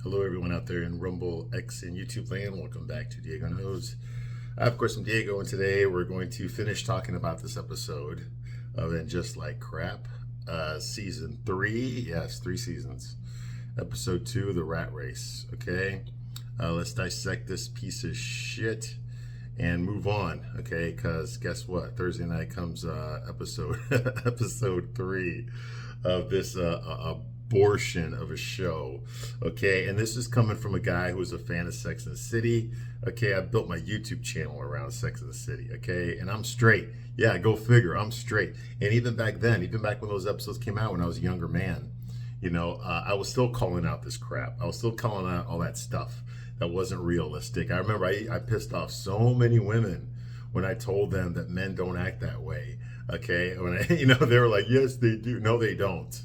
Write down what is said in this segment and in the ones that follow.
Hello, everyone out there in Rumble, X, and YouTube land. Welcome back to Diego Knows. Of course, I'm Diego, and today we're going to finish talking about this episode of And Just Like Crap, Season 3. Yes, 3 seasons. Episode 2, The Rat Race. Okay, let's dissect this piece of shit and move on. Okay, because guess what? Thursday night comes episode 3 of this abortion of a show. Okay, and this is coming from a guy who's a fan of Sex and the City. Okay, I built my YouTube channel around Sex and the City. Okay, and I'm straight. Yeah, go figure, I'm straight. And even back then, even back when those episodes came out when I was a younger man, I was still calling out this crap. I was still calling out all that stuff that wasn't realistic. I remember I pissed off so many women when I told them that men don't act that way. Okay, when they were like, yes, they do. No, they don't.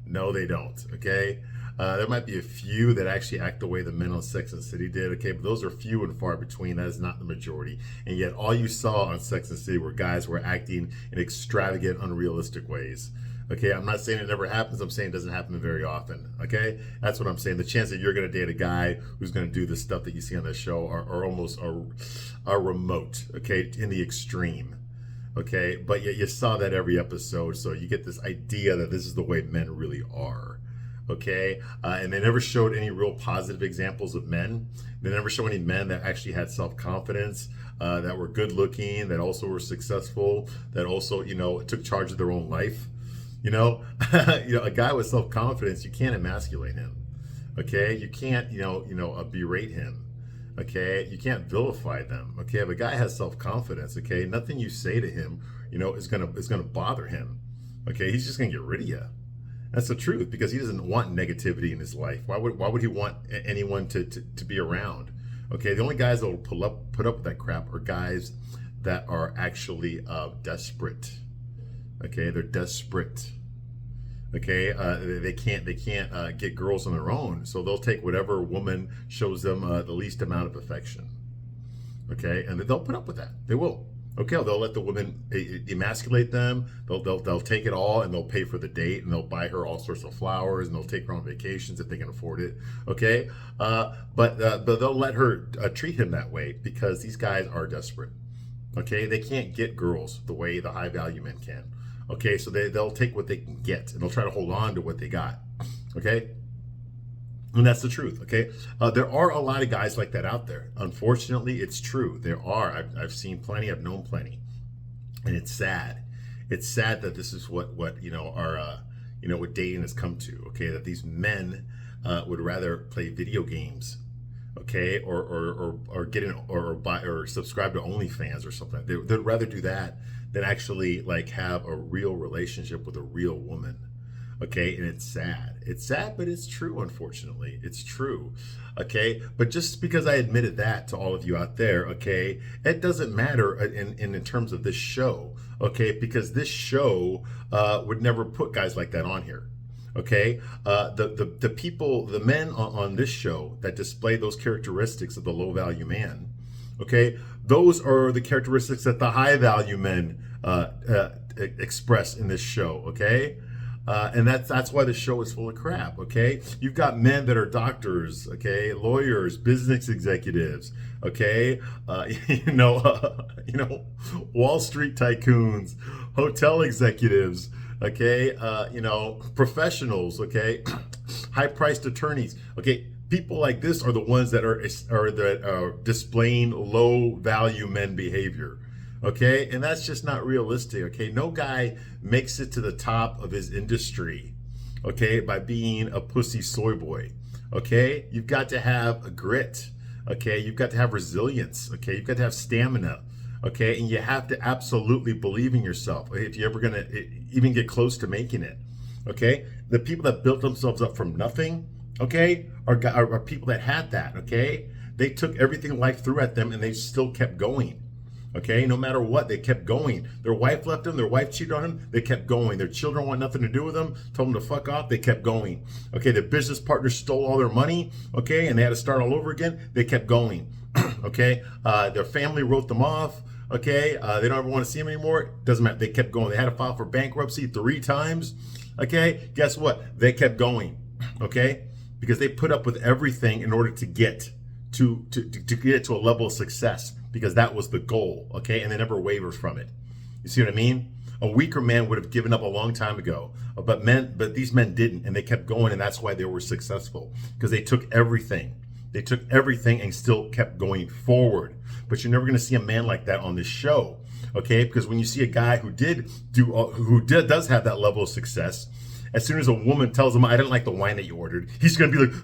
No, they don't. Okay, there might be a few that actually act the way the men on Sex and the City did. Okay, but those are few and far between. That is not the majority. And yet, all you saw on Sex and the City were guys were acting in extravagant, unrealistic ways. Okay, I'm not saying it never happens. I'm saying it doesn't happen very often. Okay, that's what I'm saying. The chance that you're going to date a guy who's going to do the stuff that you see on the show are almost remote. Okay, in the extreme. Okay, but yet you saw that every episode, so you get this idea that this is the way men really are. Okay, and they never showed any real positive examples of men. They never showed any men that actually had self-confidence, that were good looking, that also were successful, that also took charge of their own life. A guy with self-confidence, you can't emasculate him. Okay, you can't berate him. Okay, you can't vilify them. Okay, if a guy has self-confidence, okay, nothing you say to him, is gonna bother him. Okay, he's just gonna get rid of you. That's the truth, because he doesn't want negativity in his life. Why would he want anyone to be around? Okay, the only guys that will put up with that crap are guys that are actually desperate. Okay, they're desperate. Okay, they can't get girls on their own, so they'll take whatever woman shows them the least amount of affection. Okay, and they'll put up with that. They will. Okay, they'll let the woman emasculate them. They'll take it all, and they'll pay for the date, and they'll buy her all sorts of flowers, and they'll take her on vacations if they can afford it. Okay, but they'll let her treat him that way because these guys are desperate. Okay, they can't get girls the way the high value men can. Okay, so they'll take what they can get, and they'll try to hold on to what they got. Okay, and that's the truth. Okay, there are a lot of guys like that out there. Unfortunately, it's true. There are. I've seen plenty. I've known plenty, and it's sad. It's sad that this is what our what dating has come to. Okay, that these men would rather play video games. Okay, or get in or buy or subscribe to OnlyFans or something. They'd rather do that than actually have a real relationship with a real woman. Okay, and it's sad. It's sad, but it's true. Unfortunately, it's true. Okay, but just because I admitted that to all of you out there, okay, it doesn't matter in terms of this show. Okay, because this show would never put guys like that on here. Okay, the people, the men on this show that display those characteristics of the low value man, okay, those are the characteristics that the high value men express in this show. Okay, and that's why the show is full of crap. Okay, you've got men that are doctors, okay, lawyers, business executives, okay, Wall Street tycoons, hotel executives. Okay, professionals. Okay, high-priced attorneys. Okay, people like this are the ones that are displaying low-value men behavior. Okay, and that's just not realistic. Okay, no guy makes it to the top of his industry. Okay, by being a pussy soy boy. Okay, you've got to have a grit. Okay, you've got to have resilience. Okay, you've got to have stamina. Okay, and you have to absolutely believe in yourself if you're ever going to even get close to making it. Okay, the people that built themselves up from nothing, okay, are people that had that. Okay, they took everything life threw at them and they still kept going. Okay, no matter what, they kept going. Their wife left them, their wife cheated on them, they kept going. Their children want nothing to do with them, told them to fuck off, they kept going. Okay, their business partners stole all their money, okay, and they had to start all over again, they kept going. Okay, their family wrote them off. Okay, they don't ever want to see them anymore. Doesn't matter. They kept going. They had to file for bankruptcy 3 times. Okay, guess what? They kept going. Okay, because they put up with everything in order to get to get to a level of success, because that was the goal, okay? And they never wavered from it. You see what I mean? A weaker man would have given up a long time ago, but these men didn't, and they kept going, and that's why they were successful, because they took everything. They took everything and still kept going forward. But you're never going to see a man like that on this show, okay? Because when you see a guy who does have that level of success, as soon as a woman tells him, "I didn't like the wine that you ordered," he's going to be like,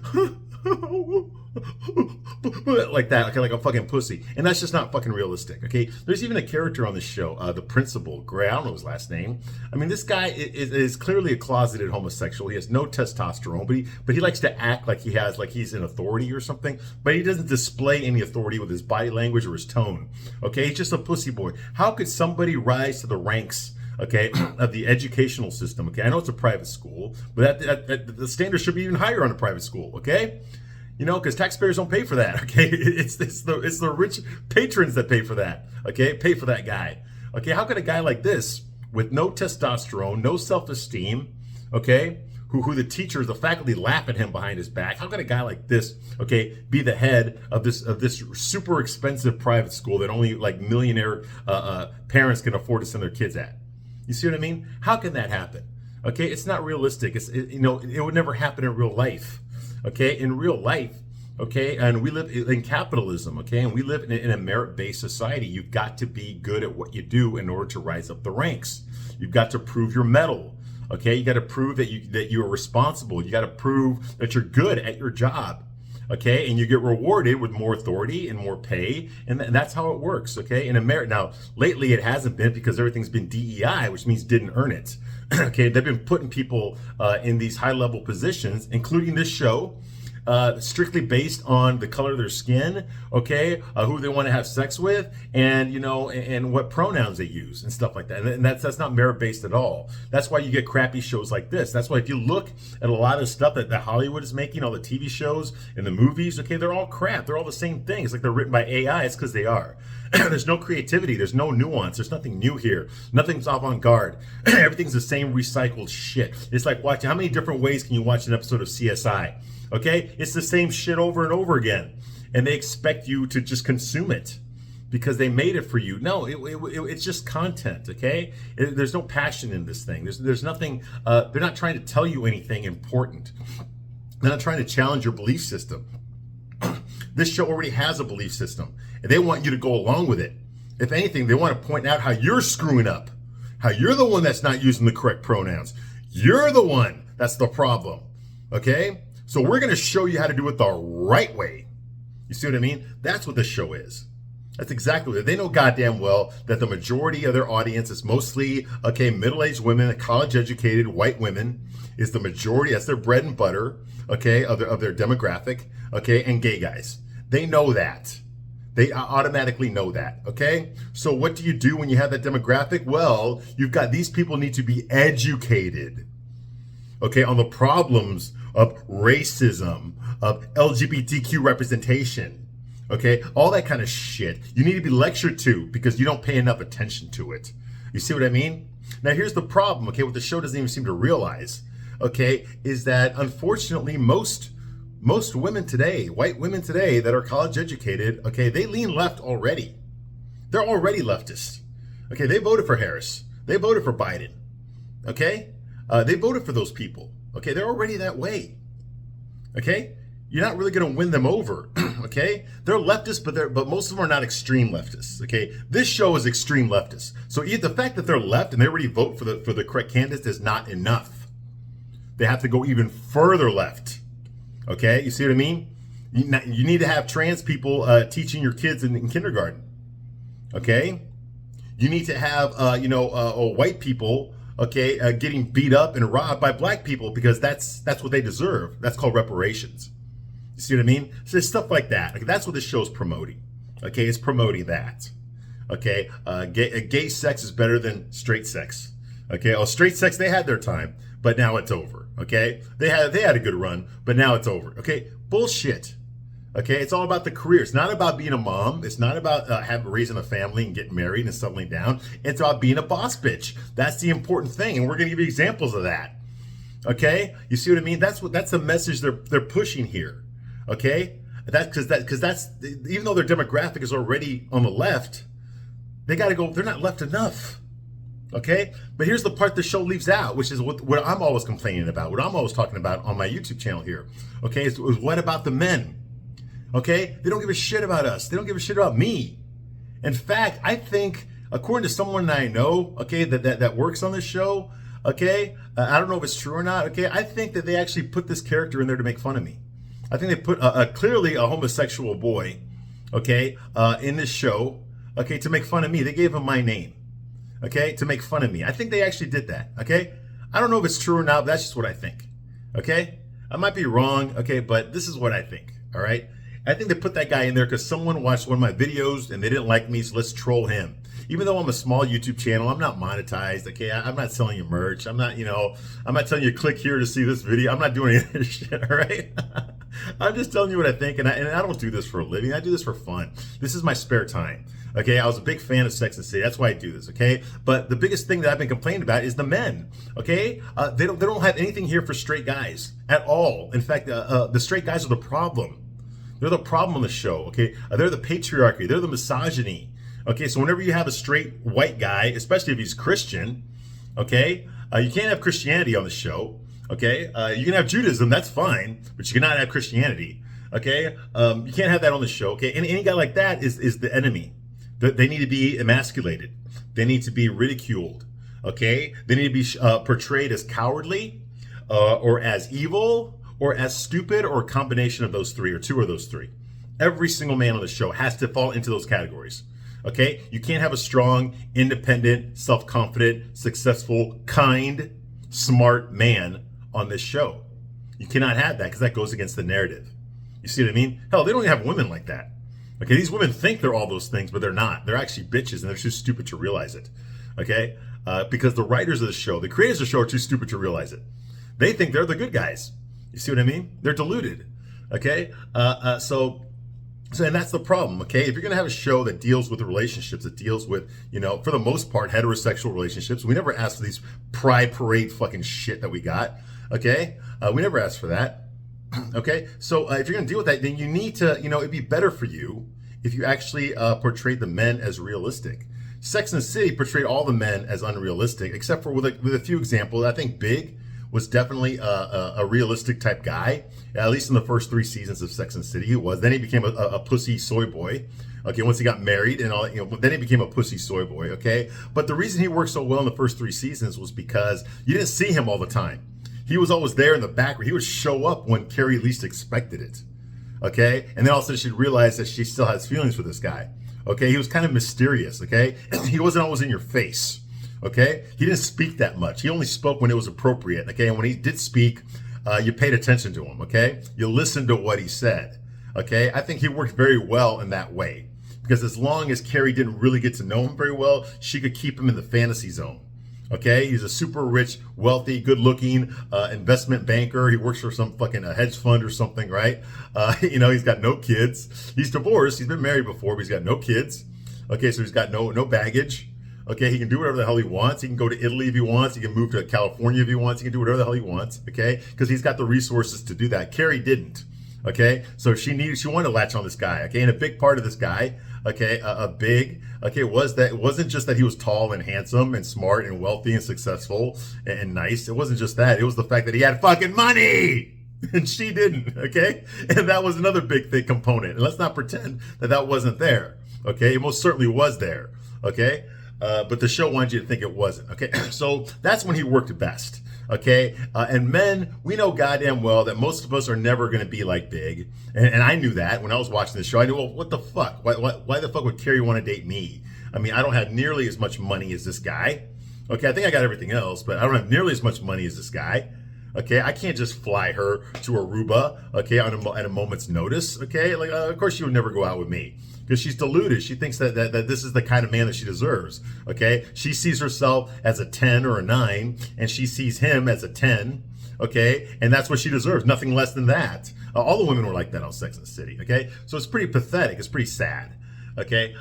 like that, okay, like a fucking pussy. And that's just not fucking realistic, okay? There's even a character on the show, the principal, Gray, I don't know his last name. I mean, this guy is clearly a closeted homosexual. He has no testosterone, but he likes to act like he's in authority or something, but he doesn't display any authority with his body language or his tone, okay? He's just a pussy boy. How could somebody rise to the ranks, okay, of the educational system, okay? I know it's a private school, but the standards should be even higher on a private school, okay? You know, because taxpayers don't pay for that, okay? It's the rich patrons that pay for that, okay? Pay for that guy, okay? How could a guy like this, with no testosterone, no self-esteem, okay, who the teachers, the faculty laugh at him behind his back, how could a guy like this, okay, be the head of this super expensive private school that only like millionaire parents can afford to send their kids at? You see what I mean? How can that happen? Okay, it's not realistic. You know, it would never happen in real life. Okay, in real life, okay, and we live in capitalism, okay, and we live in a merit-based society. You've got to be good at what you do in order to rise up the ranks. You've got to prove your mettle, okay? You got to prove that you are responsible. You got to prove that you're good at your job, okay? And you get rewarded with more authority and more pay, and that's how it works, okay? In America, now lately it hasn't been, because everything's been DEI, which means didn't earn it. Okay, they've been putting people in these high-level positions, including this show, strictly based on the color of their skin, okay, who they want to have sex with, and you know, and what pronouns they use and stuff like that. And that's not merit-based at all. That's why you get crappy shows like this. That's why if you look at a lot of stuff that Hollywood is making, all the TV shows and the movies, okay, they're all crap. They're all the same thing. It's like they're written by AI. It's because they are. There's no creativity. There's no nuance. There's nothing new here. Nothing's avant-garde. Everything's the same recycled shit. It's like watching, how many different ways can you watch an episode of CSI? Okay? It's the same shit over and over again. And they expect you to just consume it because they made it for you. No, it's just content, okay? There's no passion in this thing. There's nothing, they're not trying to tell you anything important. They're not trying to challenge your belief system. This show already has a belief system, and they want you to go along with it. If anything, they want to point out how you're screwing up, how you're the one that's not using the correct pronouns. You're the one that's the problem, okay? So we're going to show you how to do it the right way. You see what I mean? That's what this show is. That's exactly what they know goddamn well, that the majority of their audience is mostly, okay, middle-aged women, college-educated white women is the majority. That's their bread and butter, okay, of their demographic, okay, and gay guys. They know that. They automatically know that, okay? So what do you do when you have that demographic? Well, you've got, these people need to be educated, okay, on the problems of racism, of LGBTQ representation, okay? All that kind of shit. You need to be lectured to because you don't pay enough attention to it. You see what I mean? Now, here's the problem, okay, what the show doesn't even seem to realize, okay, is that unfortunately most women today, white women today that are college educated, okay, they lean left already. They're already leftist. Okay, they voted for Harris. They voted for Biden. Okay? They voted for those people. Okay, they're already that way. Okay? You're not really going to win them over. Okay? They're leftists, but most of them are not extreme leftists. Okay? This show is extreme leftists. So the fact that they're left and they already vote for the correct candidates is not enough. They have to go even further left. Okay, you see what I mean? You need to have trans people teaching your kids in kindergarten. Okay, you need to have white people, okay, getting beat up and robbed by black people because that's what they deserve. That's called reparations. You see what I mean? So there's stuff like that. Like, that's what this show's promoting. Okay, it's promoting that. Okay, gay sex is better than straight sex. Okay, straight sex, they had their time, but now it's over. Okay, they had a good run, but now it's over. Okay, bullshit. Okay, it's all about the career. It's not about being a mom. It's not about raising a family and getting married and settling down. It's about being a boss bitch. That's the important thing, and we're gonna give you examples of that. Okay, you see what I mean? That's the message they're pushing here. Okay, because that's even though their demographic is already on the left, they got to go. They're not left enough. Okay, but here's the part the show leaves out, which is what I'm always complaining about, what I'm always talking about on my YouTube channel here. Okay, is what about the men? Okay, they don't give a shit about us. They don't give a shit about me. In fact, I think, according to someone that I know, okay, that works on this show, okay, I don't know if it's true or not. Okay, I think that they actually put this character in there to make fun of me. I think they put clearly a homosexual boy, okay, in this show, okay, to make fun of me. They gave him my name, okay, to make fun of me. I think they actually did that, okay? I don't know if it's true or not, but that's just what I think, okay? I might be wrong, okay, but this is what I think, all right? I think they put that guy in there because someone watched one of my videos and they didn't like me, so let's troll him. Even though I'm a small YouTube channel, I'm not monetized, okay? I'm not selling you merch. I'm not telling you click here to see this video. I'm not doing any of this shit, all right? I'm just telling you what I think, and I don't do this for a living. I do this for fun. This is my spare time, okay? I was a big fan of Sex and the City. That's why I do this, okay? But the biggest thing that I've been complaining about is the men, okay? They don't have anything here for straight guys at all. In fact, the straight guys are the problem. They're the problem on the show, okay? They're the patriarchy. They're the misogyny, okay? So whenever you have a straight white guy, especially if he's Christian, okay? You can't have Christianity on the show, okay? You can have Judaism, that's fine, but you cannot have Christianity, okay? You can't have that on the show, okay? And any guy like that is the enemy. They need to be emasculated. They need to be ridiculed, okay? They need to be portrayed as cowardly or as evil, or as stupid, or a combination of those three, or two of those three. Every single man on the show has to fall into those categories, okay? You can't have a strong, independent, self-confident, successful, kind, smart man on this show. You cannot have that because that goes against the narrative. You see what I mean? Hell, they don't even have women like that. Okay, these women think they're all those things, but they're not. They're actually bitches, and they're too stupid to realize it, okay? Because the writers of the show, the creators of the show are too stupid to realize it. They think they're the good guys. You see what I mean? They're deluded, okay? So and that's the problem, okay? If you're gonna have a show that deals with the relationships, that deals with, for the most part, heterosexual relationships, we never asked for these pride parade fucking shit that we got, okay? We never asked for that, okay? So if you're gonna deal with that, then you need to, it'd be better for you if you actually portrayed the men as realistic. Sex and the City portrayed all the men as unrealistic, except for with a few examples. I think Big was definitely a realistic type guy, at least in the first 3 seasons of Sex and the City. He was. Then he became a pussy soy boy. Okay, once he got married and all, then he became a pussy soy boy. Okay, but the reason he worked so well in the first 3 seasons was because you didn't see him all the time. He was always there in the background. He would show up when Carrie least expected it. Okay, and then all of a sudden she'd realize that she still has feelings for this guy. Okay, he was kind of mysterious. Okay, he wasn't always in your face. Okay, he didn't speak that much. He only spoke when it was appropriate. Okay, and when he did speak, you paid attention to him. Okay, you listened to what he said. Okay, I think he worked very well in that way because as long as Carrie didn't really get to know him very well, she could keep him in the fantasy zone. Okay, he's a super rich, wealthy, good-looking investment banker. He works for some fucking hedge fund or something, right? He's got no kids. He's divorced. He's been married before, but he's got no kids. Okay, so he's got no baggage. Okay, he can do whatever the hell he wants. He can go to Italy if he wants. He can move to California if he wants. He can do whatever the hell he wants, okay? Because he's got the resources to do that. Carrie didn't, okay? So she wanted to latch on this guy, okay? And a big part of this guy, okay, was that it wasn't just that he was tall and handsome and smart and wealthy and successful and nice. It wasn't just that. It was the fact that he had fucking money. And she didn't, okay? And that was another big component. And let's not pretend that wasn't there, okay? It most certainly was there, okay? But the show wanted you to think it wasn't, okay? So that's when he worked best, okay? And men, we know goddamn well that most of us are never going to be like Big. And I knew that when I was watching the show. I knew, well, what the fuck? Why the fuck would Carrie want to date me? I mean, I don't have nearly as much money as this guy. Okay, I think I got everything else, but I don't have nearly as much money as this guy. Okay, I can't just fly her to Aruba, okay, at a moment's notice, okay? Like, of course she would never go out with me because she's deluded. She thinks that this is the kind of man that she deserves, okay? She sees herself as a 10 or a 9, and she sees him as a 10, okay? And that's what she deserves, nothing less than that. All the women were like that on Sex and the City, okay? So it's pretty pathetic. It's pretty sad, okay?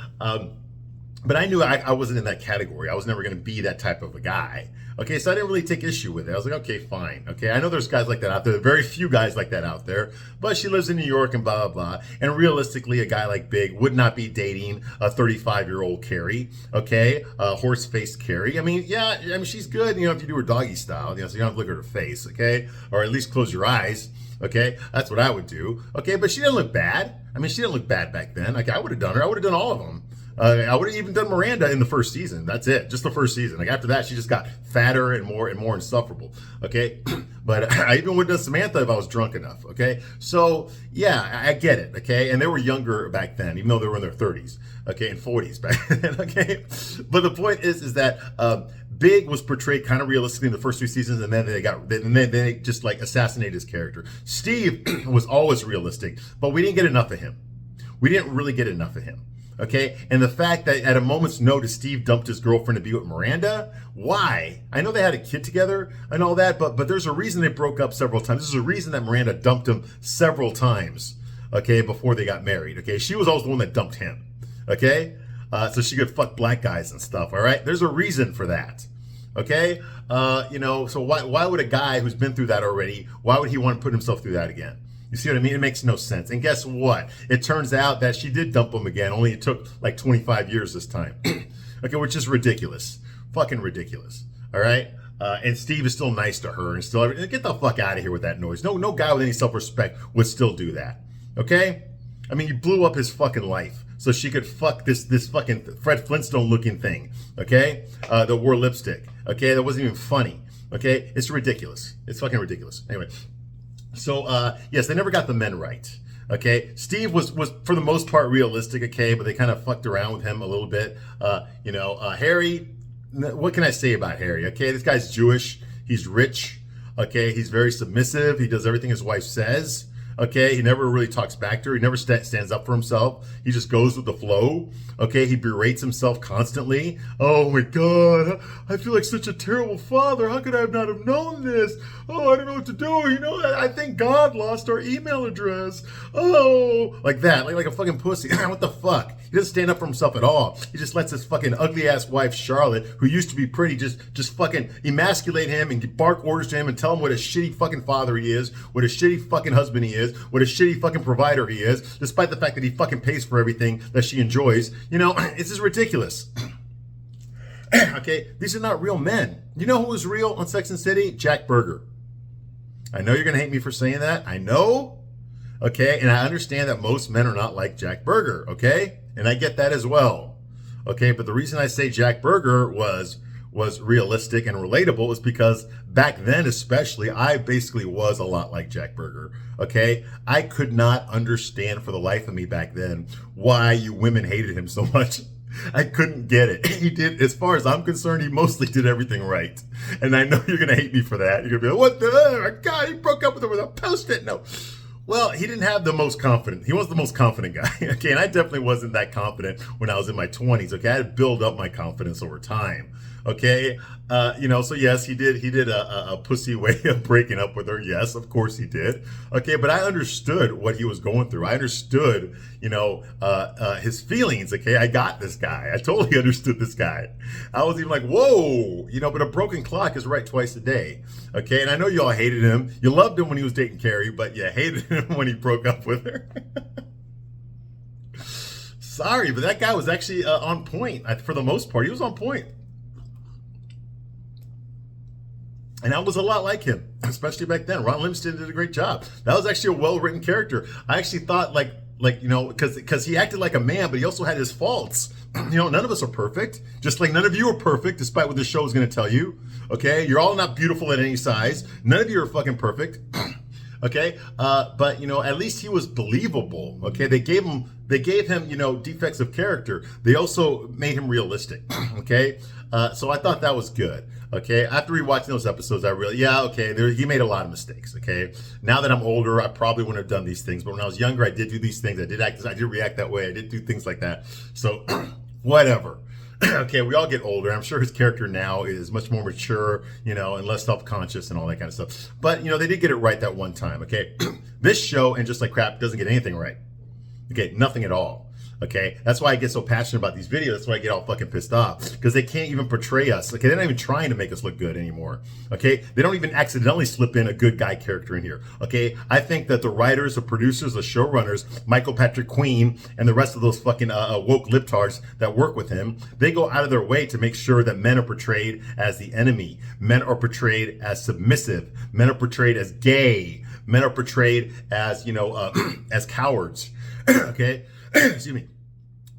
but I knew I wasn't in that category. I was never going to be that type of a guy. Okay, so I didn't really take issue with it. I was like, okay, fine. Okay, I know there's guys like that out there. Very few guys like that out there. But she lives in New York and blah, blah, blah. And realistically, a guy like Big would not be dating a 35-year-old Carrie. Okay, horse-faced Carrie. I mean, yeah, I mean, she's good, if you do her doggy style, so you don't have to look at her face, okay? Or at least close your eyes. Okay, that's what I would do. Okay, but she didn't look bad. I mean, she didn't look bad back then. Like, I would have done her. I would have done all of them. I would have even done Miranda in the first season. That's it, just the first season. Like after that, she just got fatter and more insufferable. Okay, but I even would have done Samantha if I was drunk enough. Okay, so yeah, I get it. Okay, and they were younger back then, even though they were in their 30s. Okay, and 40s back then. Okay, but the point is that Big was portrayed kind of realistically in the first 2 seasons, and then they just like assassinated his character. Steve was always realistic, but we didn't get enough of him. We didn't really get enough of him. Okay, and the fact that at a moment's notice, Steve dumped his girlfriend to be with Miranda, why? I know they had a kid together and all that, but there's a reason they broke up several times. There's a reason that Miranda dumped him several times, okay, before they got married, okay? She was always the one that dumped him, okay? So she could fuck black guys and stuff, all right? There's a reason for that, okay? So why would a guy who's been through that already, why would he want to put himself through that again? You see what I mean? It makes no sense. And guess what? It turns out that she did dump him again, only it took like 25 years this time. Okay, which is ridiculous. Fucking ridiculous. All right? And Steve is still nice to her and still, get the fuck out of here with that noise. No guy with any self-respect would still do that. Okay? I mean, you blew up his fucking life so she could fuck this fucking Fred Flintstone looking thing. Okay? That wore lipstick. Okay? That wasn't even funny. Okay? It's ridiculous. It's fucking ridiculous. Anyway. So, yes, they never got the men right, okay? Steve was for the most part realistic, okay, but they kind of fucked around with him a little bit. Harry, what can I say about Harry, okay? This guy's Jewish. He's rich, okay? He's very submissive. He does everything his wife says, okay? He never really talks back to her. He never stands up for himself. He just goes with the flow, okay? He berates himself constantly. Oh, my God. I feel like such a terrible father. How could I not have known this? Oh, I don't know what to do. I think God lost our email address. Oh, like that, like a fucking pussy. What the fuck? He doesn't stand up for himself at all. He just lets his fucking ugly ass wife, Charlotte, who used to be pretty, just fucking emasculate him and bark orders to him and tell him what a shitty fucking father he is, what a shitty fucking husband he is, what a shitty fucking provider he is, despite the fact that he fucking pays for everything that she enjoys. It's just ridiculous. Okay, these are not real men. You know who was real on Sex and the City? Jack Berger. I know you're going to hate me for saying that. I know. Okay, and I understand that most men are not like Jack Berger, okay? And I get that as well. Okay, but the reason I say Jack Berger was realistic and relatable is because back then especially, I basically was a lot like Jack Berger, okay? I could not understand for the life of me back then why you women hated him so much. I couldn't get it. He did, as far as I'm concerned, he mostly did everything right. And I know you're going to hate me for that. You're going to be like, what the, oh my God, he broke up with her with a Post-it note. Well, he didn't have the most confident. He wasn't the most confident guy. Okay, and I definitely wasn't that confident when I was in my 20s. Okay, I had to build up my confidence over time. Okay, so yes, he did a pussy way of breaking up with her. Yes, of course he did. Okay, but I understood what he was going through. I understood, his feelings. Okay, I got this guy. I totally understood this guy. I was even like, whoa, but a broken clock is right twice a day. Okay, and I know y'all hated him. You loved him when he was dating Carrie, but you hated him when he broke up with her. Sorry, but that guy was actually on point. For the most part, he was on point. And I was a lot like him, especially back then. Ron Livingston did a great job. That was actually a well-written character. I actually thought because he acted like a man, but he also had his faults. None of us are perfect. Just like none of you are perfect, despite what this show is going to tell you. Okay? You're all not beautiful at any size. None of you are fucking perfect. Okay? But, at least he was believable. Okay? They gave him, defects of character. They also made him realistic. Okay? So I thought that was good. Okay, after rewatching those episodes, he made a lot of mistakes. Okay, now that I'm older, I probably wouldn't have done these things, but when I was younger, I did do these things. I did react that way. I did do things like that. So, whatever. Okay, we all get older. I'm sure his character now is much more mature, and less self-conscious and all that kind of stuff. But, they did get it right that one time. Okay, this show, and just like crap, doesn't get anything right. Okay, nothing at all. Okay, that's why I get so passionate about these videos. That's why I get all fucking pissed off, because they can't even portray us. Okay, they're not even trying to make us look good anymore. Okay, they don't even accidentally slip in a good guy character in here. Okay, I think that the writers, the producers, the showrunners, Michael Patrick Queen, and the rest of those fucking woke libtards that work with him, they go out of their way to make sure that men are portrayed as the enemy. Men are portrayed as submissive. Men are portrayed as gay. Men are portrayed as, you know, as cowards. Okay. Excuse me.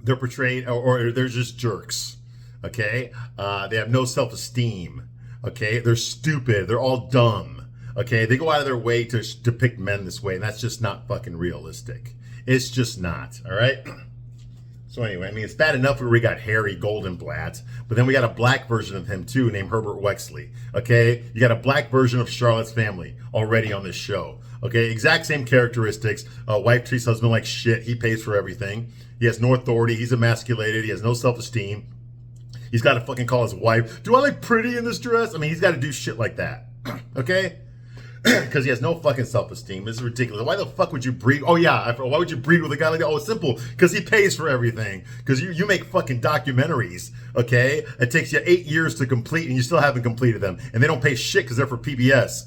They're portrayed, or they're just jerks. Okay. They have no self-esteem. Okay. They're stupid. They're all dumb. Okay. They go out of their way to depict men this way. And that's just not fucking realistic. It's just not. All right. So anyway, I mean, it's bad enough where we got Harry Goldenblatt, but then we got a black version of him too, named Herbert Wexley. Okay. You got a black version of Charlotte's family already on this show. Okay, exact same characteristics. Wife treats husband like shit. He pays for everything. He has no authority. He's emasculated. He has no self-esteem. He's got to fucking call his wife, do I look pretty in this dress? I mean, he's got to do shit like that. Okay? Because he has no fucking self-esteem. This is ridiculous. Why the fuck would you breed? Oh, yeah. Why would you breed with a guy like that? Oh, it's simple. Because he pays for everything. Because you make fucking documentaries, okay? It takes you 8 years to complete, and you still haven't completed them. And they don't pay shit because they're for PBS.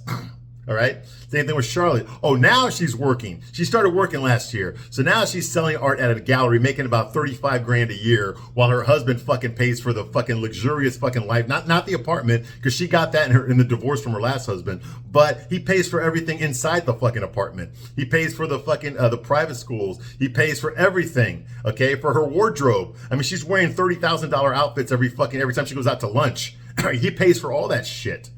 All right. Same thing with Charlotte. Oh, now she's working. She started working last year. So now she's selling art at a gallery, making about 35 grand a year, while her husband fucking pays for the fucking luxurious fucking life. Not the apartment, because she got that in the divorce from her last husband, but he pays for everything inside the fucking apartment. He pays for the fucking, the private schools. He pays for everything. Okay. For her wardrobe. I mean, she's wearing $30,000 outfits every time she goes out to lunch. He pays for all that shit.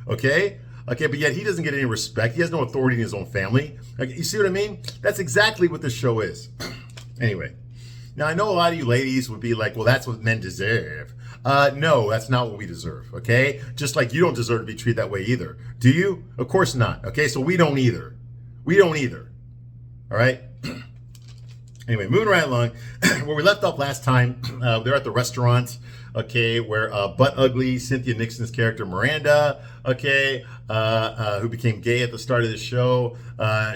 Okay. Okay, but yet he doesn't get any respect. He has no authority in his own family. Okay, you see what I mean? That's exactly what this show is. Anyway, now I know a lot of you ladies would be like, well, that's what men deserve. No, that's not what we deserve, okay? Just like you don't deserve to be treated that way either. Do you? Of course not, okay? So we don't either. We don't either, all right? Anyway, moving right along, where we left off last time, they're at the restaurant, okay, where butt ugly Cynthia Nixon's character Miranda, okay, who became gay at the start of the show,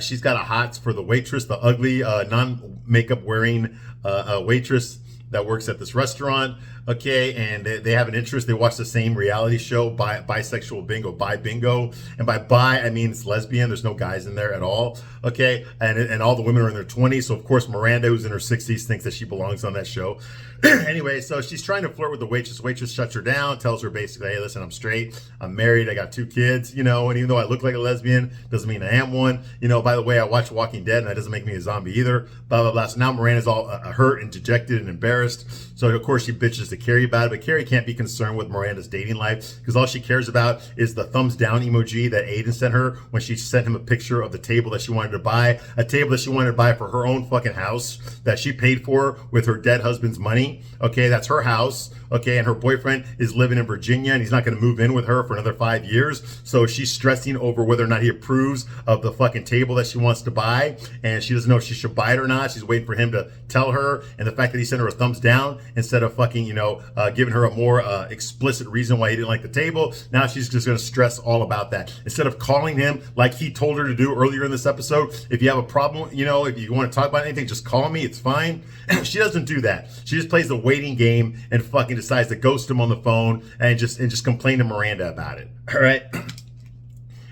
she's got a hots for the waitress, the ugly non-makeup wearing waitress that works at this restaurant, okay, and they have an interest. They watch the same reality show, Bisexual Bingo, Bi Bingo, and by bi I mean it's lesbian. There's no guys in there at all, okay, and all the women are in their 20s. So of course Miranda, who's in her 60s, thinks that she belongs on that show. Anyway, so she's trying to flirt with the waitress. Waitress shuts her down, tells her basically, hey, listen, I'm straight, I'm married, I got 2 kids, you know, and even though I look like a lesbian, doesn't mean I am one. You know, by the way, I watch Walking Dead, and that doesn't make me a zombie either, blah, blah, blah. So now Miranda's all hurt and dejected and embarrassed. So of course she bitches to Carrie about it, but Carrie can't be concerned with Miranda's dating life, because all she cares about is the thumbs down emoji that Aiden sent her when she sent him a picture of the table that she wanted to buy, a table that she wanted to buy for her own fucking house that she paid for with her dead husband's money. Okay, that's her house. Okay, and her boyfriend is living in Virginia, and he's not going to move in with her for another 5 years. So she's stressing over whether or not he approves of the fucking table that she wants to buy, and she doesn't know if she should buy it or not. She's waiting for him to tell her, and the fact that he sent her a thumbs down instead of fucking, you know, giving her a more explicit reason why he didn't like the table. Now she's just going to stress all about that instead of calling him like he told her to do earlier in this episode. If you have a problem, you know, if you want to talk about anything, just call me. It's fine. She doesn't do that. She just plays the waiting game and fucking decides to ghost him on the phone and just complain to Miranda about it. All right.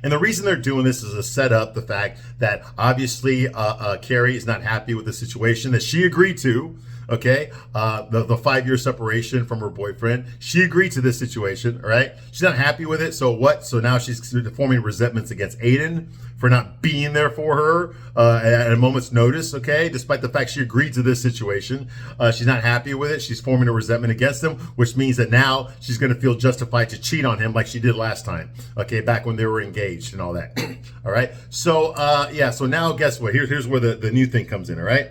And the reason they're doing this is to set up the fact that obviously Carrie is not happy with the situation that she agreed to. Okay, the 5-year separation from her boyfriend. She agreed to this situation, all right? She's not happy with it, so what? So now she's forming resentments against Aiden for not being there for her at a moment's notice, okay? Despite the fact she agreed to this situation. She's not happy with it. She's forming a resentment against him, which means that now she's going to feel justified to cheat on him like she did last time, okay, back when they were engaged and all that, all right? So, yeah, so now guess what? Here's where the new thing comes in, all right?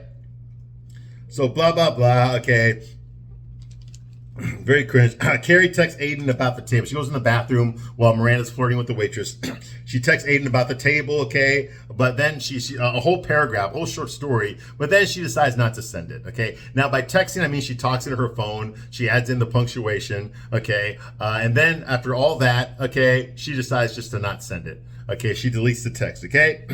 So blah, blah, blah, okay. Very cringe. Carrie texts Aiden about the table. She goes in the bathroom while Miranda's flirting with the waitress. She texts Aiden about the table, okay? But then she a whole paragraph, a whole short story, but then she decides not to send it, okay? Now, by texting, I mean she talks into her phone. She adds in the punctuation, okay? And then after all that, okay, she decides just to not send it, okay? She deletes the text, okay?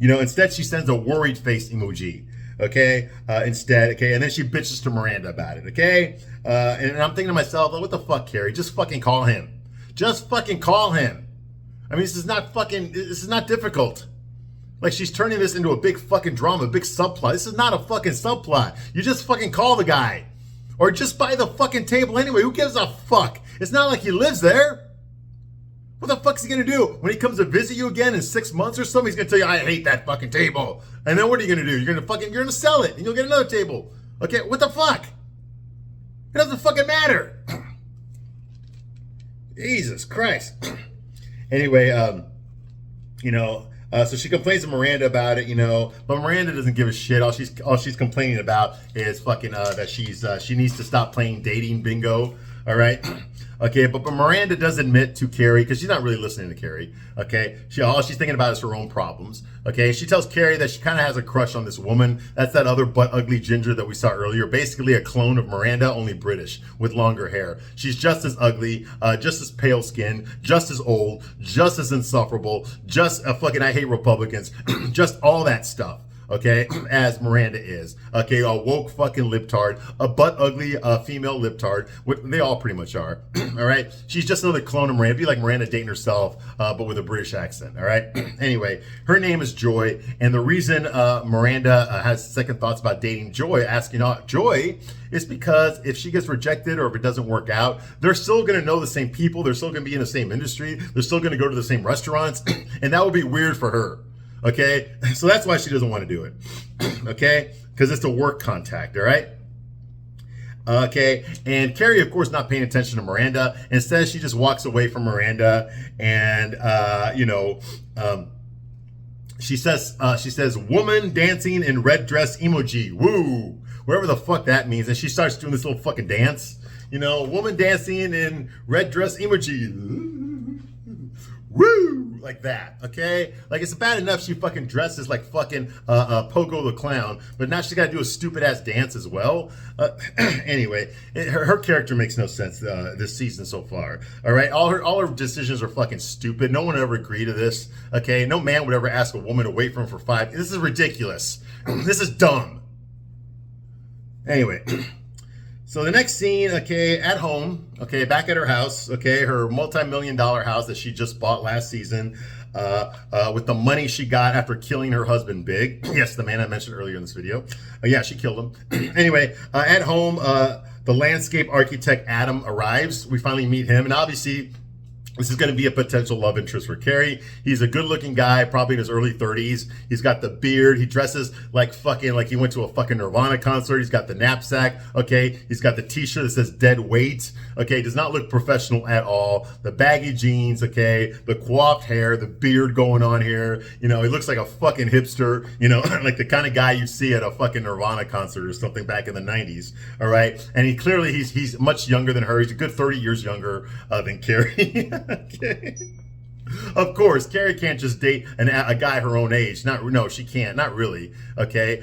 You know, instead she sends a worried face emoji. okay, instead, okay, and then she bitches to Miranda about it, okay, and I'm thinking to myself, oh, what the fuck, Carrie, just fucking call him. Just fucking call him. I mean, this is not difficult. Like, she's turning this into a big fucking drama, a big subplot. This is not a fucking subplot. You just fucking call the guy. Or just buy the fucking table anyway. Who gives a fuck? It's not like he lives there. What the fuck is he gonna do? When he comes to visit you again in 6 months or something, he's gonna tell you, I hate that fucking table. And then what are you gonna do? You're gonna sell it and you'll get another table. Okay, what the fuck? It doesn't fucking matter. Jesus Christ. Anyway, so she complains to Miranda about it, but Miranda doesn't give a shit. All she's complaining about is fucking that she needs to stop playing dating bingo. All right. Okay, but Miranda does admit to Carrie, because she's not really listening to Carrie, okay? All she's thinking about is her own problems, okay? She tells Carrie that she kind of has a crush on this woman. That's that other butt-ugly ginger that we saw earlier, basically a clone of Miranda, only British, with longer hair. She's just as ugly, just as pale skin, just as old, just as insufferable, just a fucking I hate Republicans, just all that stuff. Okay, as Miranda is. Okay, a woke fucking libtard, a butt ugly female libtard, which they all pretty much are. All right, she's just another clone of Miranda. It'd be like Miranda dating herself, but with a British accent. All right. Anyway, her name is Joy, and the reason Miranda has second thoughts about dating Joy, asking out Joy, is because if she gets rejected or if it doesn't work out, they're still going to know the same people. They're still going to be in the same industry. They're still going to go to the same restaurants, and that would be weird for her. Okay, so that's why she doesn't want to do it. Okay, because it's a work contact, all right? Okay, and Carrie, of course, not paying attention to Miranda. Instead, she just walks away from Miranda, and she says, "Woman dancing in red dress emoji, woo," whatever the fuck that means, and she starts doing this little fucking dance. Woman dancing in red dress emoji, woo. Like that, okay? Like, it's bad enough she fucking dresses like fucking Pogo the Clown, but now she's got to do a stupid ass dance as well. Anyway, her character makes no sense this season so far. All right, all her decisions are fucking stupid. No one would ever agree to this. Okay, no man would ever ask a woman to wait for him for 5. This is ridiculous. This is dumb. Anyway. So the next scene, okay, at home, okay, back at her house, okay, her multi-million-dollar house that she just bought last season, with the money she got after killing her husband Big. Yes, the man I mentioned earlier in this video. Yeah, she killed him. Anyway, at home, the landscape architect Adam arrives. We finally meet him, and obviously, this is going to be a potential love interest for Carrie. He's a good-looking guy, probably in his early 30s. He's got the beard. He dresses like he went to a fucking Nirvana concert. He's got the knapsack, okay? He's got the t-shirt that says dead weight, okay? Does not look professional at all. The baggy jeans, okay? The coiffed hair, the beard going on here. He looks like a fucking hipster, like the kind of guy you see at a fucking Nirvana concert or something back in the 90s, all right? And he's much younger than her. He's a good 30 years younger than Carrie. Okay. Of course, Carrie can't just date a guy her own age. No, she can't. Not really. Okay.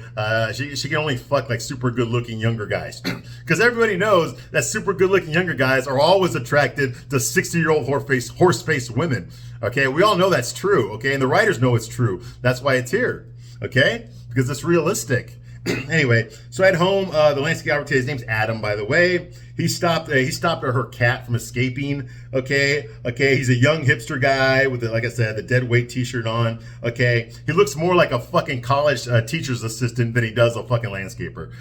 She can only fuck like super good looking younger guys. Because everybody knows that super good looking younger guys are always attracted to 60-year-old horse-faced women. Okay. We all know that's true. Okay. And the writers know it's true. That's why it's here. Okay. Because it's realistic. Anyway, so at home, the landscape architect, his name's Adam, by the way. He stopped her cat from escaping. Okay. He's a young hipster guy with, like I said, the dead weight t-shirt on. Okay. He looks more like a fucking college teacher's assistant than he does a fucking landscaper.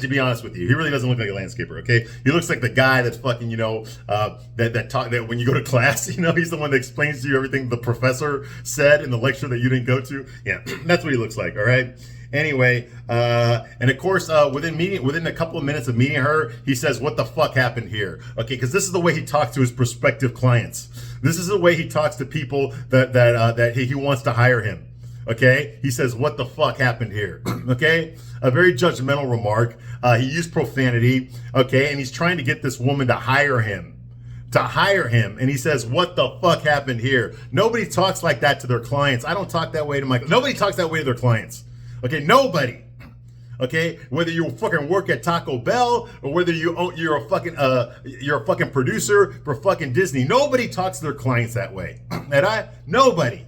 To be honest with you, he really doesn't look like a landscaper. Okay. He looks like the guy that's fucking, that when you go to class, he's the one that explains to you everything the professor said in the lecture that you didn't go to. Yeah, that's what he looks like. All right. Anyway, and of course, within a couple of minutes of meeting her, he says, "What the fuck happened here?" Okay, because this is the way he talks to his prospective clients. This is the way he talks to people that he wants to hire him. Okay, he says, "What the fuck happened here?" Okay, a very judgmental remark. He used profanity. Okay, and he's trying to get this woman to hire him. And he says, "What the fuck happened here?" Nobody talks like that to their clients. I don't talk that way to nobody talks that way to their clients. Okay, nobody. Okay, whether you fucking work at Taco Bell or whether you're a fucking producer for fucking Disney, nobody talks to their clients that way. Nobody.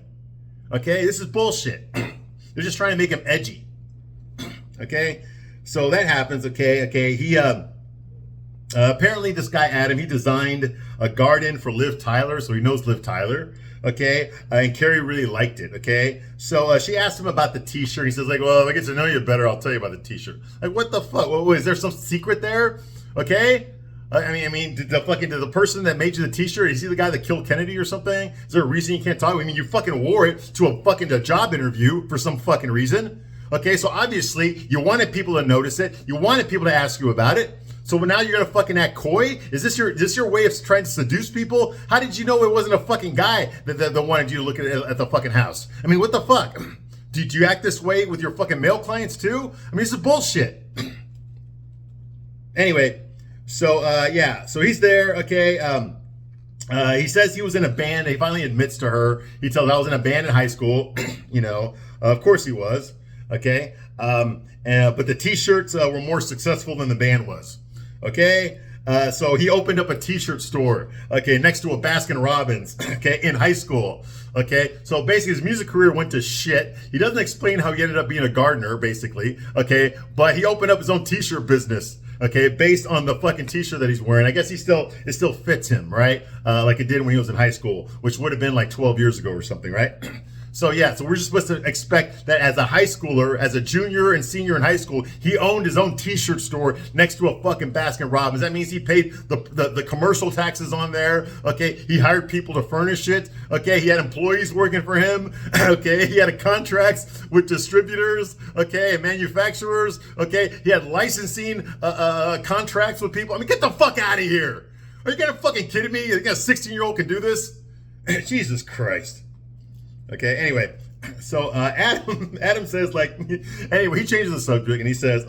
Okay, this is bullshit. They're just trying to make him edgy. Okay, so that happens. Okay. He apparently this guy Adam, he designed a garden for Liv Tyler, so he knows Liv Tyler. Okay, and Carrie really liked it. Okay, so she asked him about the T-shirt. He says like, "Well, if I get to know you better, I'll tell you about the T-shirt." Like, what the fuck? What, is there some secret there? Okay. I mean, did the person that made you the T-shirt, is he the guy that killed Kennedy or something? Is there a reason you can't talk? I mean, you fucking wore it to a job interview for some fucking reason. Okay, so obviously you wanted people to notice it. You wanted people to ask you about it. So now you're gonna fucking act coy? Is this your way of trying to seduce people? How did you know it wasn't a fucking guy that wanted you to look at the fucking house? I mean, what the fuck? Do you act this way with your fucking male clients too? I mean, this is bullshit. Anyway, so so he's there. Okay. He says he was in a band. He finally admits to her. He tells her, I was in a band in high school. You know, of course he was. Okay. But the T-shirts were more successful than the band was. Okay. So he opened up a T-shirt store. Okay. Next to a Baskin Robbins. Okay. In high school. Okay. So basically his music career went to shit. He doesn't explain how he ended up being a gardener, basically. Okay. But he opened up his own T-shirt business. Okay, based on the fucking T-shirt that he's wearing. I guess it still fits him, right? Like it did when he was in high school, which would have been like 12 years ago or something, right? So yeah, so we're just supposed to expect that as a high schooler, as a junior and senior in high school, he owned his own T-shirt store next to a fucking Baskin Robbins. That means he paid the commercial taxes on there. Okay, he hired people to furnish it. Okay, he had employees working for him. Okay, he had contracts with distributors. Okay, and manufacturers. Okay, he had licensing contracts with people. I mean, get the fuck out of here! Are you gonna fucking kidding me? You think a 16-year-old can do this? Jesus Christ. Okay, anyway, so Adam says, like, anyway, he changes the subject and he says,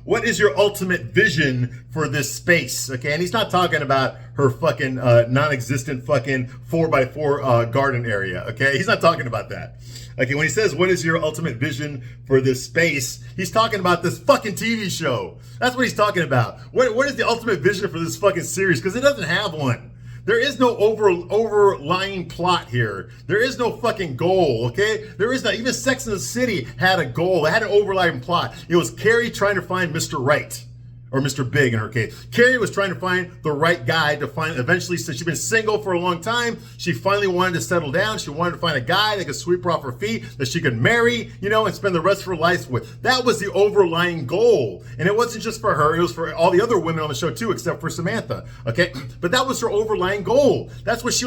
what is your ultimate vision for this space? Okay, and he's not talking about her fucking non-existent fucking 4x4 garden area. Okay, he's not talking about that. Okay, when he says, what is your ultimate vision for this space? He's talking about this fucking TV show. That's what he's talking about. What is the ultimate vision for this fucking series? Because it doesn't have one. There is no overlying plot here. There is no fucking goal, okay? There is not. Even Sex and the City had a goal. It had an overlying plot. It was Carrie trying to find Mr. Right. Or Mr. Big in her case. Carrie was trying to find the right guy to find, eventually, since she'd been single for a long time, she finally wanted to settle down. She wanted to find a guy that could sweep her off her feet, that she could marry, you know, and spend the rest of her life with. That was the overlying goal. And it wasn't just for her, it was for all the other women on the show too, except for Samantha, okay? But that was her overlying goal. That's why she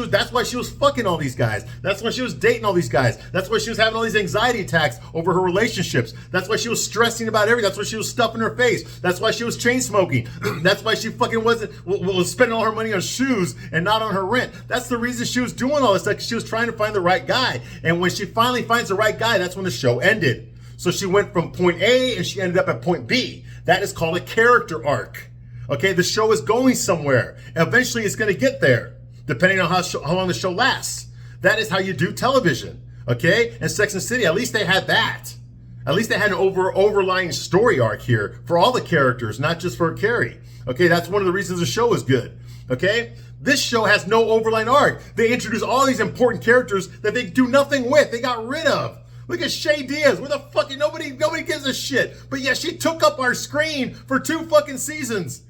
was fucking all these guys. That's why she was dating all these guys. That's why she was having all these anxiety attacks over her relationships. That's why she was stressing about everything. That's why she was stuffing her face. That's why she was chain smoking. That's why she fucking was spending all her money on shoes and not on her rent. That's the reason she was doing all this stuff, because she was trying to find the right guy. And when she finally finds the right guy, that's when the show ended. So she went from point A and she ended up at point B. That is called a character arc. Okay, the show is going somewhere. Eventually it's going to get there, depending on how long the show lasts. That is how you do television. Okay, and Sex and the City, at least they had that. At least they had an overlying story arc here for all the characters, not just for Carrie. Okay, that's one of the reasons the show is good. Okay, this show has no overlying arc. They introduce all these important characters that they do nothing with. They got rid of. Look at Shay Diaz. Where the fucking nobody gives a shit. But yeah, she took up our screen for 2 fucking seasons.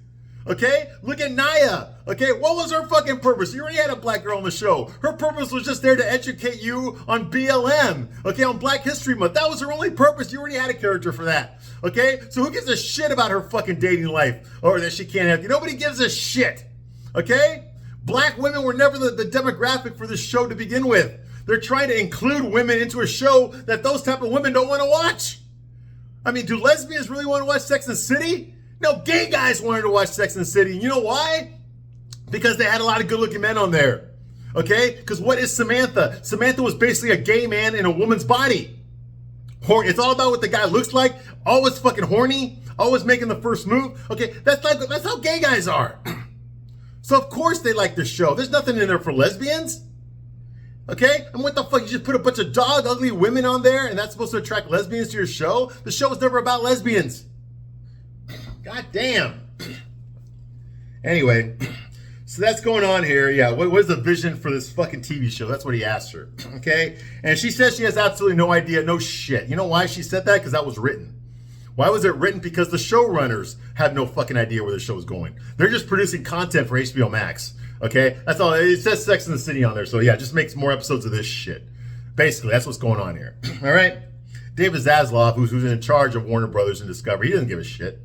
Okay? Look at Naya. Okay? What was her fucking purpose? You already had a black girl on the show. Her purpose was just there to educate you on BLM. Okay? On Black History Month. That was her only purpose. You already had a character for that. Okay? So who gives a shit about her fucking dating life? Or that she can't have you? Nobody gives a shit. Okay? Black women were never the demographic for this show to begin with. They're trying to include women into a show that those type of women don't want to watch. I mean, do lesbians really want to watch Sex and the City? No, gay guys wanted to watch Sex and the City. And you know why? Because they had a lot of good-looking men on there. Okay? Because what is Samantha? Samantha was basically a gay man in a woman's body. It's all about what the guy looks like. Always fucking horny. Always making the first move. Okay? That's how gay guys are. So of course they like this show. There's nothing in there for lesbians. Okay? And what the fuck? You just put a bunch of ugly women on there and that's supposed to attract lesbians to your show? The show was never about lesbians. God damn. Anyway, so that's going on here. Yeah, what is the vision for this fucking TV show? That's what he asked her. Okay? And she says she has absolutely no idea, no shit. You know why she said that? Because that was written. Why was it written? Because the showrunners have no fucking idea where the show is going. They're just producing content for HBO Max. Okay, that's all. It says Sex and the City on there, so yeah, just makes more episodes of this shit. Basically, that's what's going on here. All right, David Zaslav, who's in charge of Warner Brothers and Discovery, he doesn't give a shit.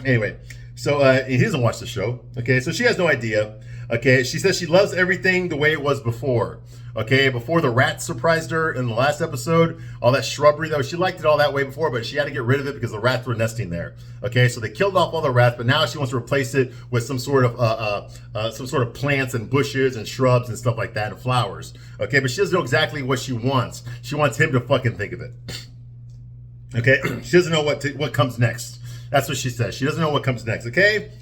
Anyway, so he doesn't watch the show. Okay, so she has no idea. Okay, she says she loves everything the way it was before. Okay, before the rats surprised her in the last episode, all that shrubbery though, she liked it all that way before, but she had to get rid of it because the rats were nesting there. Okay, so they killed off all the rats, but now she wants to replace it with some sort of plants and bushes and shrubs and stuff like that and flowers. Okay, but she doesn't know exactly what she wants. She wants him to fucking think of it. Okay, she doesn't know what comes next. That's what she says. She doesn't know what comes next. Okay.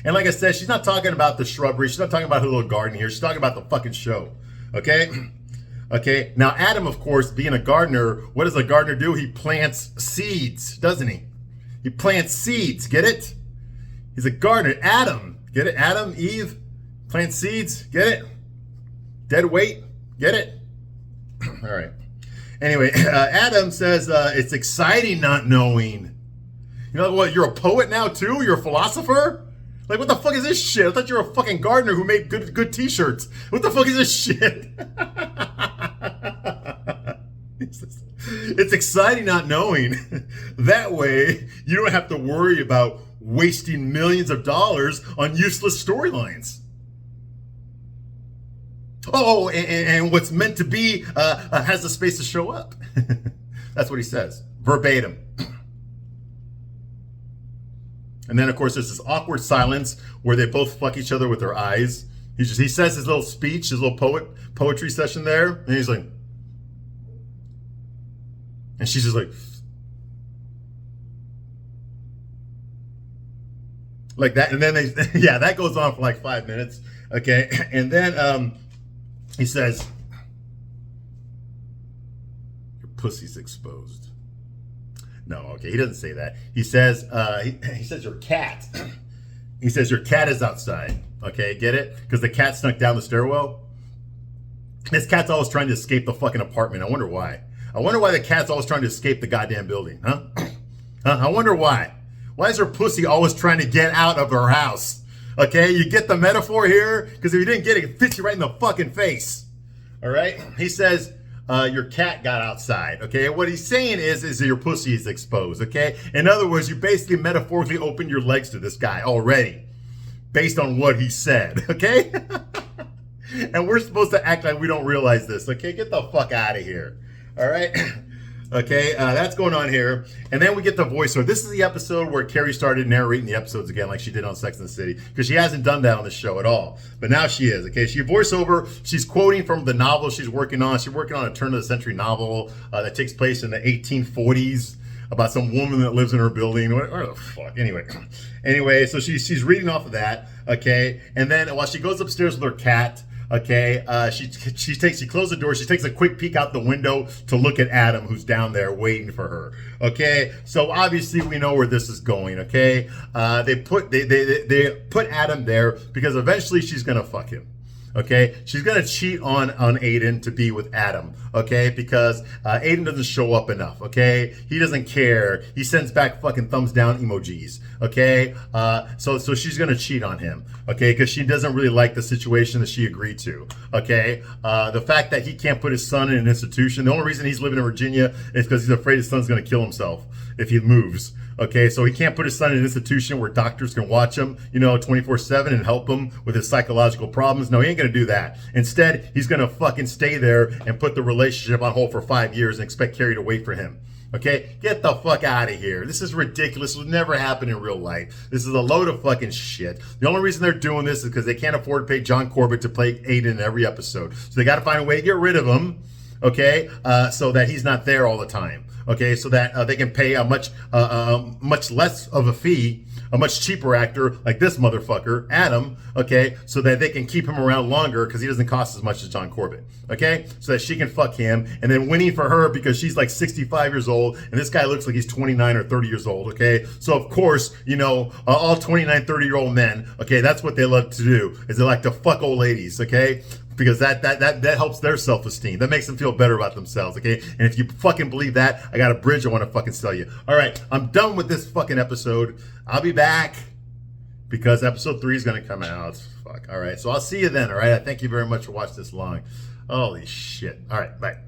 And like I said, she's not talking about the shrubbery. She's not talking about her little garden here. She's talking about the fucking show. Okay? Okay. Now, Adam, of course, being a gardener, what does a gardener do? He plants seeds, doesn't he? He plants seeds. Get it? He's a gardener. Adam. Get it? Adam, Eve, plant seeds. Get it? Dead weight. Get it? All right. Anyway, Adam says it's exciting not knowing. You know what? You're a poet now, too? You're a philosopher? Like, what the fuck is this shit? I thought you were a fucking gardener who made good t-shirts. What the fuck is this shit? It's exciting not knowing. That way, you don't have to worry about wasting millions of dollars on useless storylines. Oh, and what's meant to be has the space to show up. That's what he says, verbatim. And then, of course, there's this awkward silence where they both fuck each other with their eyes. He says his little speech, his little poetry session there, and he's like, and she's just like that. And then yeah, that goes on for like 5 minutes. Okay, and then he says, "Your pussy's exposed." No, okay, he doesn't say that. He says, he says your cat. He says your cat is outside. Okay, get it? Because the cat snuck down the stairwell. This cat's always trying to escape the fucking apartment. I wonder why. I wonder why the cat's always trying to escape the goddamn building, huh? I wonder why. Why is her pussy always trying to get out of her house? Okay, you get the metaphor here? Because if you didn't get it, it fits you right in the fucking face. All right? He says, your cat got outside, okay? What he's saying is that your pussy is exposed, okay? In other words, you basically metaphorically opened your legs to this guy already, based on what he said, okay? And we're supposed to act like we don't realize this, okay? Get the fuck out of here, all right? Okay, that's going on here. And then we get the voiceover. This is the episode where Carrie started narrating the episodes again like she did on Sex and the City, because she hasn't done that on the show at all. But now she is, okay? She voiceover, she's quoting from the novel she's working on. She's working on a turn-of-the-century novel that takes place in the 1840s about some woman that lives in her building. Where the fuck? Anyway, so she's reading off of that, okay? And then while she goes upstairs with her cat, okay, she closes the door. She takes a quick peek out the window to look at Adam, who's down there waiting for her. Okay, so obviously we know where this is going. Okay, they put Adam there because eventually she's gonna fuck him. Okay, she's gonna cheat on Aiden to be with Adam. Okay, because Aiden doesn't show up enough. Okay, he doesn't care. He sends back fucking thumbs down emojis. Okay, so she's gonna cheat on him. Okay, because she doesn't really like the situation that she agreed to. Okay, the fact that he can't put his son in an institution. The only reason he's living in Virginia is because he's afraid his son's gonna kill himself if he moves. Okay, so he can't put his son in an institution where doctors can watch him, 24/7 and help him with his psychological problems. No, he ain't gonna do that. Instead, he's gonna fucking stay there and put the relationship on hold for 5 years and expect Carrie to wait for him. Okay, get the fuck out of here. This is ridiculous. It would never happen in real life. This is a load of fucking shit. The only reason they're doing this is because they can't afford to pay John Corbett to play Aiden in every episode. So they got to find a way to get rid of him, okay, so that he's not there all the time. Okay, so that they can pay a much less of a fee, a much cheaper actor like this motherfucker, Adam, okay, so that they can keep him around longer because he doesn't cost as much as John Corbett, okay, so that she can fuck him, and then winning for her because she's like 65 years old, and this guy looks like he's 29 or 30 years old, okay, so of course, all 29, 30-year-old men, okay, that's what they love to do, is they like to fuck old ladies, okay. because that helps their self-esteem. That makes them feel better about themselves, okay? And if you fucking believe that, I got a bridge I want to fucking sell you. All right, I'm done with this fucking episode. I'll be back because episode 3 is going to come out. Fuck. All right, so I'll see you then, all right? I thank you very much for watching this long. Holy shit. All right, bye.